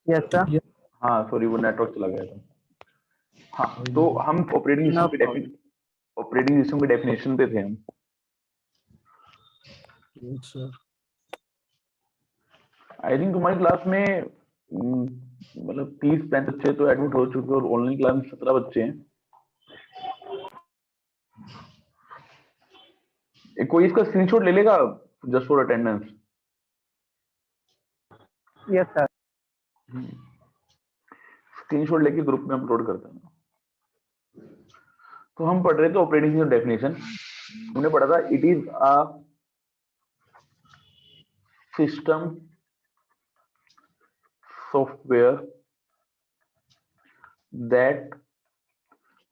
Yes sir. हाँ sorry, वो network चला गया था। हाँ, तो हम ऑपरेटिंग नो सिस्टम की डेफिनेशन पे थे हम। आई थिंक तुम्हारी क्लास में मतलब 30-35 बच्चे तो एडमिट हो चुके हैं और ऑनलाइन क्लास में 17 बच्चे हैं। कोई इसका स्क्रीनशॉट ले लेगा just for attendance. Yes sir. Screenshot लेके ग्रुप में अपलोड करते हैं। तो हम पढ़ रहे थे ऑपरेटिंग सिस्टम डेफिनेशन। हमने पढ़ा था it is a system software that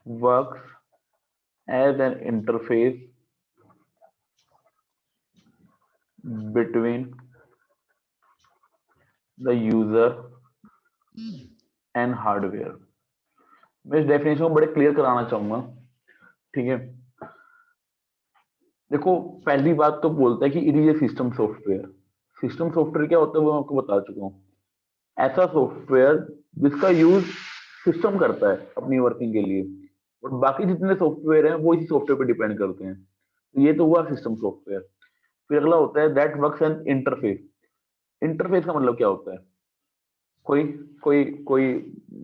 works as an interface between the user and hardware। मैं इस डेफिनेशन को बड़े क्लियर कराना चाहूंगा, ठीक है। देखो, पहली बात तो बोलता है कि it is a system software. System software क्या होता है वो मैं आपको बता चुका हूँ। ऐसा सॉफ्टवेयर जिसका यूज सिस्टम करता है अपनी वर्किंग के लिए, और बाकी जितने सॉफ्टवेयर हैं वो इसी सॉफ्टवेयर पर डिपेंड करते हैं। तो ये तो हुआ सिस्टम सॉफ्टवेयर। फिर अगला होता है that works N interface. Interface का मतलब क्या होता है? कोई कोई कोई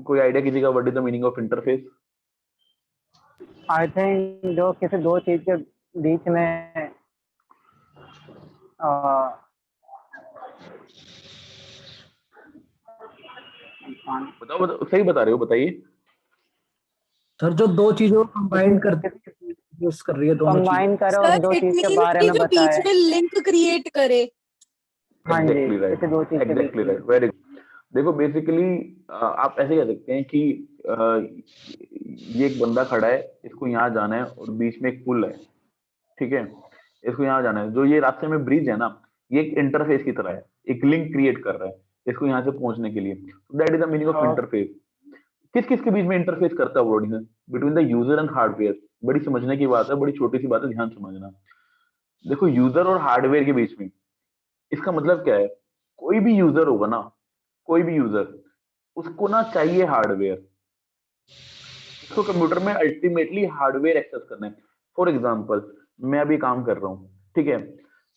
कोई आइडिया किसी का? What is the meaning of interface? I think जो किसी दो चीज के बीच में बताओ बताओ, सही बता रहे हो, बताइए। सर जो दो चीजों को कंबाइन करते यूज कर रही है दोनों चीजें। कंबाइन करो और दो चीज के बारे में जो बताए। बीच में लिंक क्रिएट करे। हाँ जी, एग्जैक्टली राइट, किसी दो चीज के बीच एग्जैक्टली में। Right, very good. देखो बेसिकली आप ऐसे कह सकते हैं कि ये एक बंदा खड़ा है, इसको यहाँ जाना है और बीच में एक पुल है, ठीक है। इसको यहाँ जाना है, जो ये रास्ते में ब्रिज है ना, ये एक इंटरफेस की तरह है, एक लिंक क्रिएट कर रहा है इसको यहाँ से पहुंचने के लिए। That is the meaning of interface. किस किस के बीच में इंटरफेस करता है word? Between the user and hardware. बड़ी समझने की बात है, बड़ी छोटी सी बात है, ध्यान समझना। देखो, यूजर और हार्डवेयर के बीच में, इसका मतलब क्या है? कोई भी यूजर होगा ना, कोई भी यूजर, उसको ना चाहिए हार्डवेयर। उसको कंप्यूटर में अल्टीमेटली हार्डवेयर एक्सेस करना है। फॉर एग्जांपल, मैं अभी काम कर रहा हूँ, ठीक है।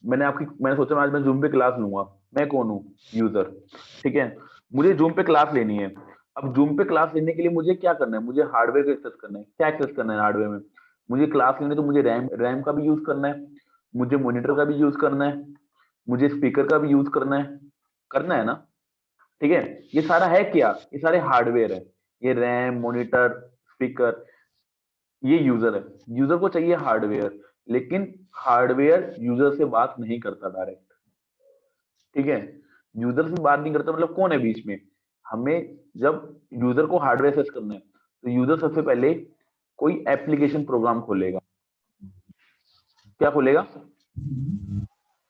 मैंने सोचा आज मैं जूम पे क्लास लूंगा। मैं कौन हूँ? यूजर, ठीक है। मुझे जूम पे क्लास लेनी है। अब जूम पे क्लास लेने के लिए मुझे क्या करना है? मुझे हार्डवेयर का एक्सेस करना है। क्या एक्सेस करना है हार्डवेयर में? मुझे क्लास लेनी है तो मुझे रैम का भी यूज करना है, मुझे मॉनिटर का भी यूज करना है, मुझे स्पीकर का भी यूज करना है ना, ठीक है। ये सारा है क्या? ये सारे हार्डवेयर है। ये रैम, मॉनिटर, स्पीकर, ये यूजर है। यूजर को चाहिए हार्डवेयर, लेकिन हार्डवेयर यूजर से बात नहीं करता डायरेक्ट, ठीक है। यूजर से बात नहीं करता मतलब कौन है बीच में? हमें जब यूजर को हार्डवेयर एक्सेस करना है तो यूजर सबसे पहले कोई एप्लीकेशन प्रोग्राम खोलेगा। क्या खोलेगा?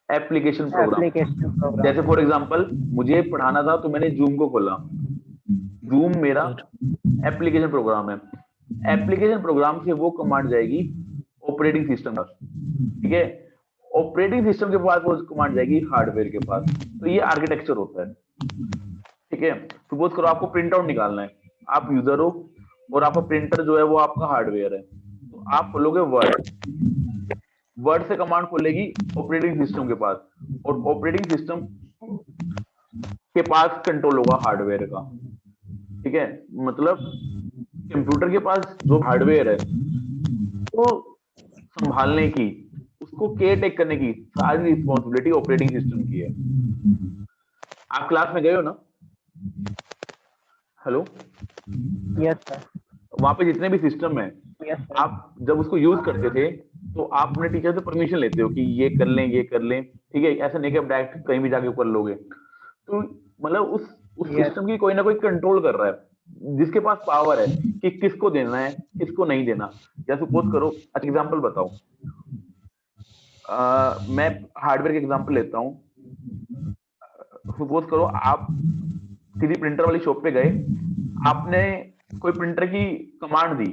Application program. Application program. जैसे फॉर एग्जांपल, मुझे पढ़ाना था तो मैंने जूम को खोला। जूम मेरा एप्लीकेशन प्रोग्राम है। एप्लीकेशन प्रोग्राम से वो कमांड जाएगी ऑपरेटिंग सिस्टम पर, ठीक है। ऑपरेटिंग सिस्टम के पास वो कमांड जाएगी हार्डवेयर के पास। तो ये आर्किटेक्चर होता है, ठीक है। सपोज करो आपको प्रिंट आउट निकालना है, आप यूजर हो और आपका प्रिंटर जो है वो आपका हार्डवेयर है। तो आप खोलोगे वर्ड, वर्ड से कमांड खोलेगी ऑपरेटिंग सिस्टम के पास, और ऑपरेटिंग सिस्टम के पास कंट्रोल होगा हार्डवेयर का, ठीक है। मतलब कंप्यूटर के पास जो हार्डवेयर है तो संभालने की, उसको केयर टेक करने की सारी रिस्पॉन्सिबिलिटी ऑपरेटिंग सिस्टम की है। आप क्लास में गए हो ना? हेलो? Yes sir. वहां पे जितने भी सिस्टम है, यस सर। आप जब उसको यूज करते थे तो आप अपने टीचर से परमिशन लेते हो कि ये कर लें, ये कर लें, ठीक है। ऐसा नहीं कि आप डायरेक्ट कहीं भी जाके कर लोगे। तो मतलब उस Yes. सिस्टम की कोई ना कोई कंट्रोल कर रहा है, जिसके पास पावर है कि किसको देना है, किसको नहीं देना। या सपोज करो, अच्छा एग्जांपल बताओ, मैं हार्डवेयर के एग्जांपल लेता हूँ। सपोज करो आप किसी प्रिंटर वाली शॉप पे गए, आपने कोई प्रिंटर की कमांड दी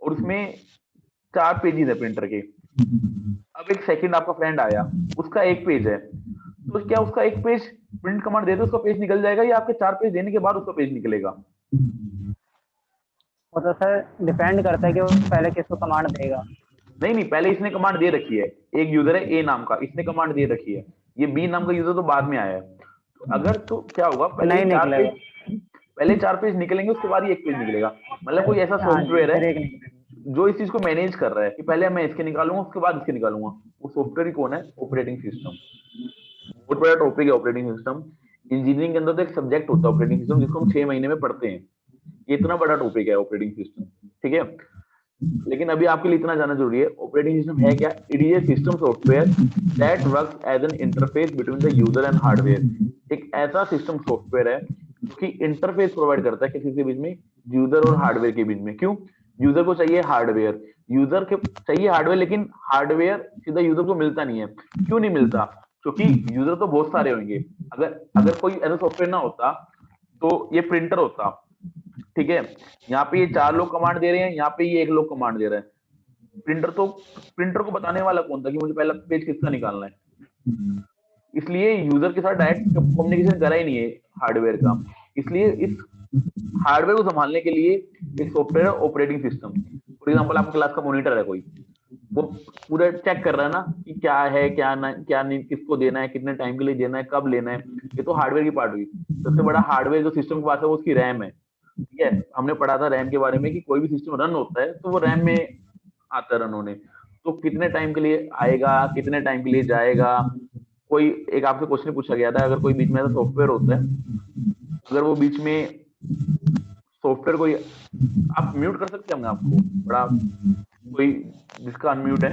और उसमें 4 पेजेस है प्रिंटर के। अब एक सेकंड आपका फ्रेंड आया, उसका एक पेज है, तो क्या उसका एक पेज प्रिंट कमांड दे दो उसका पेज निकल जाएगा, या आपके 4 पेज देने के बाद उसका पेज निकलेगा? वो तो सर डिपेंड करता है कि वो पहले किसको कमांड देगा। नहीं नहीं, पहले इसने कमांड दे रखी है, एक यूजर है ए नाम का, इसने कमांड दे रखी है, ये बी नाम का यूजर तो बाद में आया है। तो अगर तो क्या होगा, नहीं निकलेगा। पहले 4 पेज निकलेंगे, उसके बाद ही एक पेज निकलेगा। मतलब कोई ऐसा हाँ जी, सॉफ्टवेयर फिर है एक निकलेगा। जो इस चीज को मैनेज कर रहा है कि पहले मैं इसके निकालूंगा उसके बाद इसके निकालूंगा। वो सॉफ्टवेयर ही कौन है? Operating system. बहुत बड़ा टॉपिक है ऑपरेटिंग सिस्टम। इंजीनियरिंग के अंदर तो एक सब्जेक्ट होता है ऑपरेटिंग सिस्टम, जिसको हम 6 महीने में पढ़ते हैं। ये इतना बड़ा टॉपिक है ऑपरेटिंग सिस्टम, ठीक है। लेकिन अभी आपके लिए इतना जानना जरूरी है, ऑपरेटिंग सिस्टम है क्या? It is a system software that works as an interface between the user and hardware. एक ऐसा सिस्टम सॉफ्टवेयर है जो कि इंटरफेस प्रोवाइड करता है किसी के बीच में, यूजर और हार्डवेयर के बीच में। क्यों? यूजर को चाहिए हार्डवेयर, यूजर के चाहिए हार्डवेयर, लेकिन हार्डवेयर सीधा यूजर को मिलता नहीं है। क्यों नहीं मिलता? क्योंकि यूजर तो बहुत सारे होंगे। अगर अगर कोई ऐसा सॉफ्टवेयर ना होता तो ये प्रिंटर होता, ठीक है। यहाँ पे ये 4 लोग कमांड दे रहे हैं, यहाँ पे ये 1 लोग कमांड दे रहे हैं। प्रिंटर को बताने वाला कौन था कि मुझे पहला पेज किसका निकालना है? इसलिए यूजर के साथ डायरेक्ट कम्युनिकेशन करा ही नहीं है हार्डवेयर का। इसलिए इस हार्डवेयर को संभालने के लिए एक software operating system. For example आपकी क्लास का मॉनिटर है कोई, वो पूरा चेक कर रहा है ना कि क्या है क्या ना, क्या नहीं, किसको देना है, कितने टाइम के लिए देना है, कब लेना है। ये तो हार्डवेयर की पार्ट हुई। सबसे बड़ा हार्डवेयर जो सिस्टम के पास है वो उसकी रैम है, ठीक है। हमने पढ़ा था रैम के बारे में कि कोई भी सिस्टम रन होता है तो वो रैम में आता है रन होने। तो कितने टाइम के लिए आएगा, कितने टाइम के लिए जाएगा। कोई एक आपसे क्वेश्चन पूछा गया था, अगर कोई बीच में ऐसा सॉफ्टवेयर होता है, अगर वो बीच में सॉफ्टवेयर कोई, आप म्यूट कर सकते हैं अपने आपको, बड़ा कोई जिसका अनम्यूट है।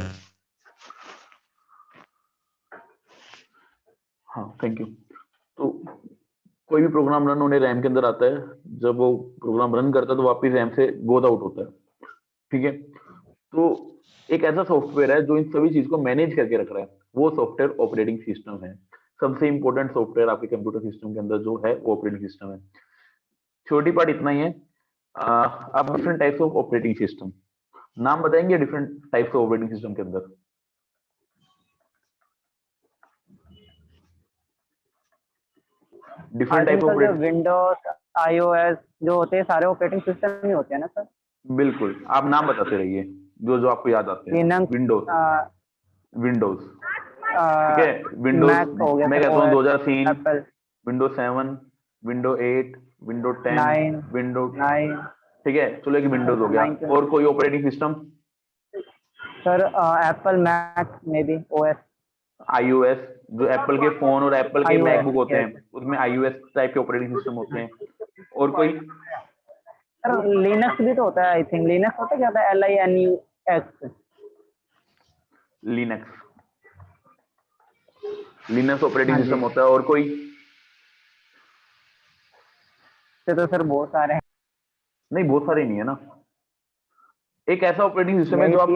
हाँ थैंक यू। तो कोई भी प्रोग्राम रन होने रैम के अंदर आता है, जब वो प्रोग्राम रन करता है तो वापस रैम से गोद आउट होता है, ठीक है। तो एक ऐसा सॉफ्टवेयर है जो इन सभी चीज को मैनेज करके रख रहा है, वो सॉफ्टवेयर ऑपरेटिंग सिस्टम है। सबसे इंपॉर्टेंट सॉफ्टवेयर आपके कंप्यूटर सिस्टम के अंदर जो है वो ऑपरेटिंग सिस्टम है। छोटी पार्ट इतना ही है। अब different types of operating system, नाम बताएंगे different types of operating system के अंदर? I different think type of sir जो ऑपरेटिंग, विंडोज iOS जो होते हैं सारे ऑपरेटिंग सिस्टम ही होते हैं ना सर। बिल्कुल आप नाम बताते रहिए जो जो आपको याद आते हैं। लिनक्स, विंडोज, विंडोज, ठीक है। विंडोज मैक हो गया मैं सर, कहता हूँ OS, 2003, Apple window 7, window 8, window 10, 9, window, 9, ठीक है। चलो एक विंडोज हो गया, 9 और कोई operating system? Sir Apple Mac में भी OS, आईओएस, जो एप्पल के फोन और एप्पल के iOS मैकबुक होते यस। हैं उसमें आईओएस टाइप के ऑपरेटिंग सिस्टम होते हैं। और कोई? सर लिनक्स भी तो होता है, आई थिंक लिनक्स होता है, क्या होता है, LINUX। लिनक्स, लिनक्स ऑपरेटिंग हाँ सिस्टम जी, होता है। और कोई? तो सर बहुत सारे हैं, नहीं बहुत सारे नहीं है ना। एक ऐसा ऑपरेटिंग सिस्टम है यही जो आप